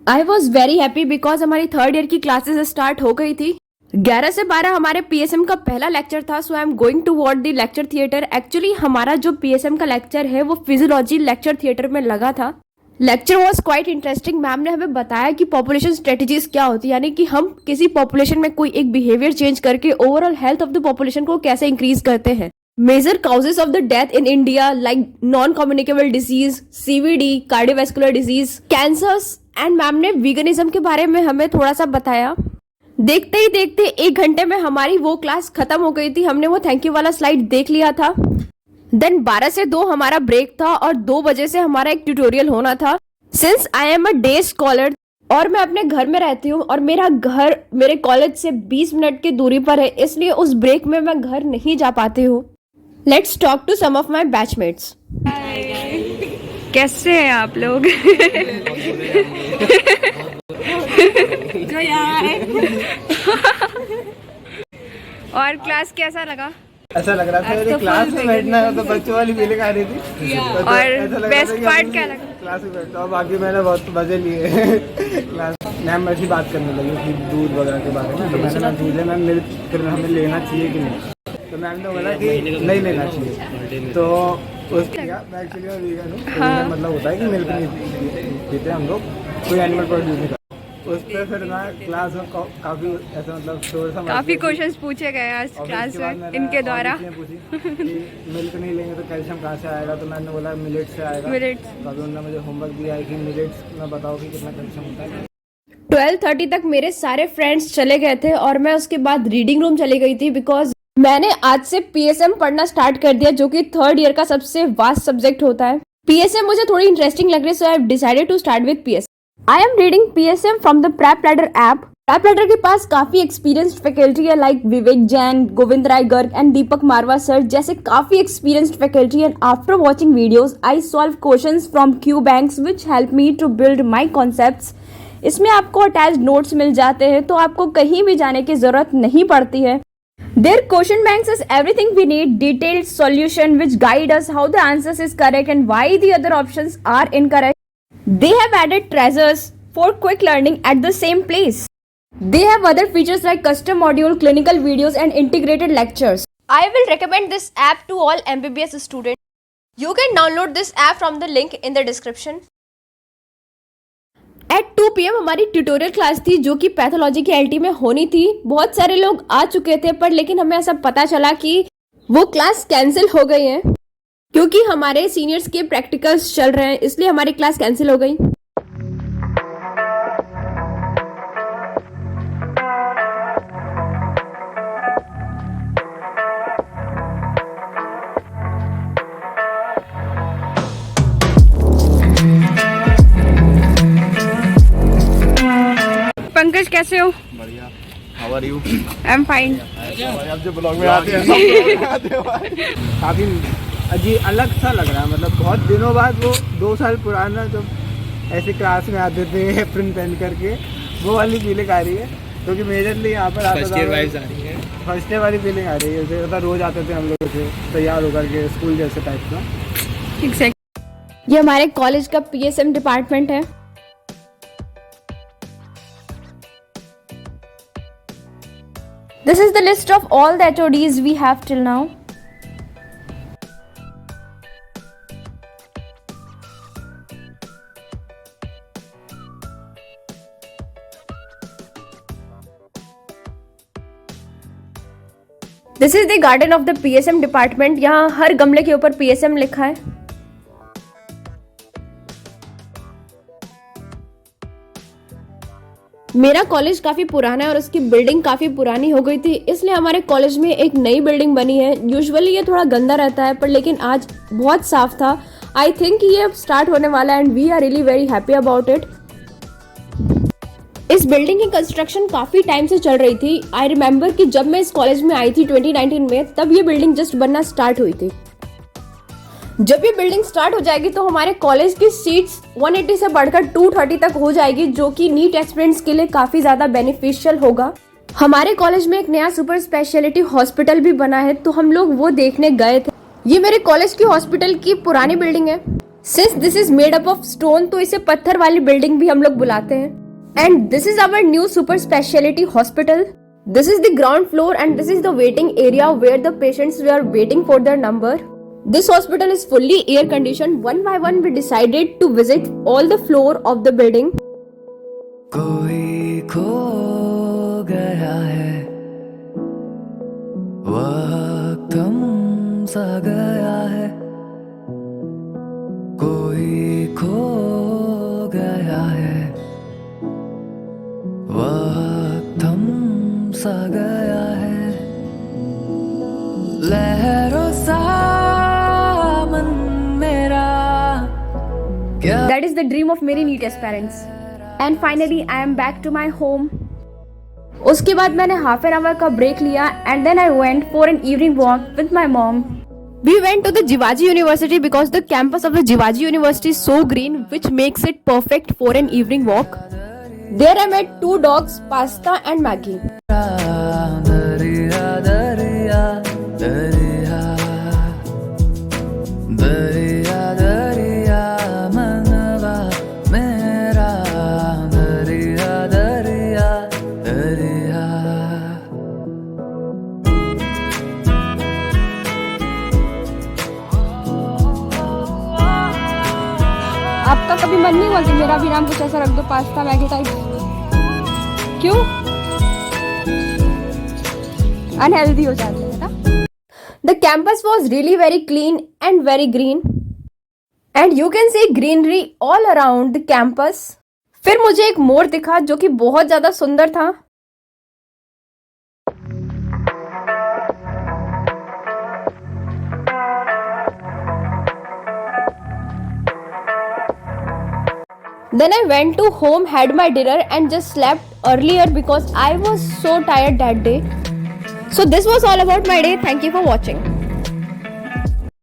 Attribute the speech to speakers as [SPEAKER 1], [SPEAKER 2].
[SPEAKER 1] I was very happy because हमारी third year की classes start हो गई थी। 11 से 12 हमारे पीएसएम का पहला लेक्चर था, so I am going to what the lecture theatre. Actually हमारा जो पीएसएम का लेक्चर है वो फिजियोलॉजी लेक्चर थिएटर में लगा था। Lecture was quite interesting. Ma'am ने हमें बताया कि पॉपुलेशन स्ट्रेटेजीज क्या होती है, यानी कि हम किसी पॉपुलेशन में कोई एक बिहेवियर चेंज करके overall health of the population को कैसे इंक्रीज करते हैं। Major causes of the death in India like non communicable disease, CVD, cardiovascular disease, cancers and ma'am ने वीगनिज्म के बारे में हमें थोड़ा सा बताया। देखते ही देखते 1 घंटे में हमारी वो क्लास खत्म हो गई थी। हमने वो थैंक यू वाला स्लाइड देख लिया था। देन 12 से 2 हमारा ब्रेक था और 2 बजे से हमारा एक ट्यूटोरियल होना था। Since I am a day scholar और मैं अपने घर में रहती हूँ और मेरा घर मेरे कॉलेज से 20 मिनट की दूरी पर है, इसलिए उस ब्रेक में मैं घर नहीं जा पाती हूँ। Let's talk to some of my batchmates. कैसे हैं आप लोग? और क्लास कैसा लगा?
[SPEAKER 2] ऐसा लग रहा था कि क्लास में बैठना है तो बच्चों वाली फीलिंग आ रही थी।
[SPEAKER 1] और बेस्ट पार्ट क्या लगा?
[SPEAKER 2] क्लास में बैठता हूँ, बाकी मैंने बहुत मजे लिए। क्लास मैम ऐसी बात करने लगी कि दूध वगैरह के बारे में, तो मैंने दूध लेना मिल्क फिर हमें लेना चाहिए कि नहीं, तो मैम ने बोला कि नहीं लेना चाहिए। तो उसके मैं एक्चुअली वीगन हूँ, मतलब होता है कि मिल्क नहीं पीते हम लोग, कोई एनिमल प्रोडक्ट यूज नहीं करते। उस पर फिर ना क्लास में काफी ऐसा मतलब शोर सा
[SPEAKER 1] काफी क्वेश्चंस पूछे गए आज क्लास में इनके द्वारा।
[SPEAKER 2] पूछी कि मिल्क नहीं लेंगे तो कैल्शियम कहाँ से आएगा, तो मैंने बोला मिलेट से आएगा।
[SPEAKER 1] मिलेट्स।
[SPEAKER 2] तो अभी उन्होंने मुझे होमवर्क दिया है कि मिलेट्स में बताओ कि कितना कैल्शियम होता है।
[SPEAKER 1] 12:30 तक मेरे सारे फ्रेंड्स चले गए थे और मैं उसके बाद रीडिंग रूम चली गई थी बिकॉज मैंने आज से पीएसएम पढ़ना स्टार्ट कर दिया, जो कि थर्ड ईयर का सबसे वास्ट सब्जेक्ट होता है। पीएसएम मुझे थोड़ी इंटरेस्टिंग लग रही है, so I have decided to start with PSM. I am reading PSM from the Prep Ladder app. Prep Ladder के पास काफी एक्सपीरियंस्ड फैकल्टी है like Vivek Jain, Govind Rai Garg and Deepak Marwah sir जैसे काफी experienced faculty. And after watching videos I solve questions from Q banks which help me to build my concepts. इसमें आपको attached notes मिल जाते हैं, तो आपको कहीं भी जाने की जरूरत नहीं पड़ती है। Their question banks is everything we need, detailed solution which guide us how the answers is correct and why the other options are incorrect. They have added treasures for quick learning at the same place. They have other features like custom module, clinical videos and integrated lectures. I will recommend this app to all MBBS students. You can download this app from the link in the description. At 2 PM हमारी tutorial class थी जो कि pathology की LT में होनी थी। बहुत सारे लोग आ चुके थे पर लेकिन हमें ऐसा पता चला कि वो क्लास कैंसिल हो गई है क्योंकि हमारे सीनियर्स के प्रैक्टिकल्स चल रहे हैं, इसलिए हमारी क्लास कैंसिल हो गई। पंकज कैसे हो?
[SPEAKER 2] बढ़िया, how are you?
[SPEAKER 1] I am fine.
[SPEAKER 2] अब जो ब्लॉग में आते हैं काफी अजीब अलग सा लग रहा है, मतलब बहुत दिनों बाद वो 2 साल पुराना जब ऐसे क्लास में आते थे एप्रन पहन करके, वो वाली फीलिंग आ रही है क्योंकि मेजरली यहाँ पर फर्स्ट ईयर वाली फीलिंग आ रही है। जैसे रोज आते थे हम लोग से तैयार होकर के स्कूल जैसे टाइप का।
[SPEAKER 1] एग्जैक्ट। ये हमारे कॉलेज का पीएसएम डिपार्टमेंट है। This is the list of all the HODs we have till now. This is the garden of the PSM department. यहाँ हर गमले के ऊपर PSM लिखा है। मेरा कॉलेज काफी पुराना है और उसकी बिल्डिंग काफी पुरानी हो गई थी, इसलिए हमारे कॉलेज में एक नई बिल्डिंग बनी है। यूजुअली ये थोड़ा गंदा रहता है पर लेकिन आज बहुत साफ था। आई थिंक ये अब स्टार्ट होने वाला है and we are really very happy about it. इस बिल्डिंग की कंस्ट्रक्शन काफी टाइम से चल रही थी। आई रिमेम्बर कि जब मैं इस कॉलेज में आई थी 2019 में, तब ये बिल्डिंग जस्ट बनना स्टार्ट हुई थी। जब ये बिल्डिंग स्टार्ट हो जाएगी तो हमारे कॉलेज की सीट्स 180 से बढ़कर 230 तक हो जाएगी, जो कि नीट एस्पिरेंट्स के लिए काफी ज्यादा बेनिफिशियल होगा। हमारे कॉलेज में एक नया सुपर स्पेशलिटी हॉस्पिटल भी बना है, तो हम लोग वो देखने गए थे। ये मेरे कॉलेज की हॉस्पिटल की पुरानी बिल्डिंग है। Since this is made up of stone, तो इसे पत्थर वाली बिल्डिंग भी हम लोग बुलाते हैं। And this is our new super speciality hospital. This is the ground floor and this is the waiting area where the patients वे are waiting for their number. This hospital is fully air conditioned. One by one we decided to visit all the floor of the building.
[SPEAKER 3] कोई खो गया है, वक्त थम सा गया है, कोई खो गया है, वक्त थम सा गया है, लहरों सा
[SPEAKER 1] That is the dream of many NEET aspirants. And finally I am back to my home. उसके बाद मैंने half an hour का break लिया and then I went for an evening walk with my mom. We went to the Jivaji University because the campus of the Jivaji University is so green, which makes it perfect for an evening walk. There I met 2 dogs, Pasta and Maggie.
[SPEAKER 3] दरिया दरिया दरिया दरिया दरिया मनवा मेरा, दरिया दरिया दरिया।
[SPEAKER 1] आपका कभी मन नहीं हुआ कि मेरा भी नाम कुछ ऐसा रख दो, पास्ता मैगी टाइप? क्यों? अनहेल्दी हो जाते हैं ना। The campus was really very clean and very green, and you can see greenery all around the campus. फिर मुझे एक मोर दिखा जो कि बहुत ज्यादा सुंदर था। Then I went to home, had my dinner and just slept earlier because I was so tired that day. So this was all about my day. Thank you for watching.